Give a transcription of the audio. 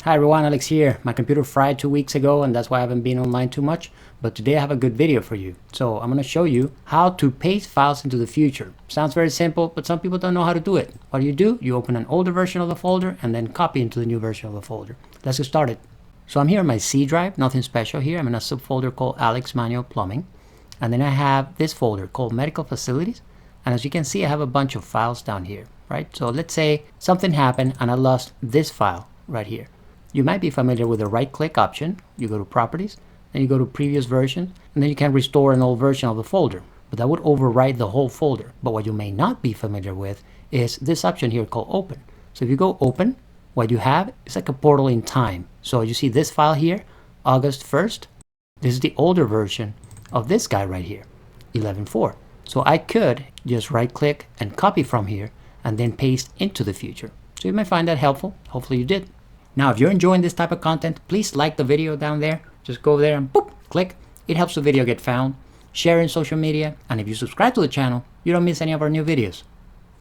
Hi everyone, Alex here. My computer fried 2 weeks ago and that's why I haven't been online too much, but today I have a good video for you. So I'm going to show you how to paste files into the future. Sounds very simple, but some people don't know how to do it. What do? You open an older version of the folder and then copy into the new version of the folder. Let's get started. So I'm here on my C drive, nothing special here. I'm in a subfolder called Alex Manual Plumbing. And then I have this folder called Medical Facilities. And as you can see, I have a bunch of files down here, right? So let's say something happened and I lost this file right here. You might be familiar with the right-click option. You go to Properties, then you go to Previous Version, and then you can restore an old version of the folder. But that would overwrite the whole folder. But what you may not be familiar with is this option here called Open. So if you go Open, what you have is like a portal in time. So you see this file here, August 1st. This is the older version of this guy right here, 11.4. So I could just right-click and copy from here and then paste into the future. So you might find that helpful. Hopefully you did. Now, if you're enjoying this type of content, please like the video down there. Just go there and boop, click. It helps the video get found. Share in social media. And if you subscribe to the channel, you don't miss any of our new videos.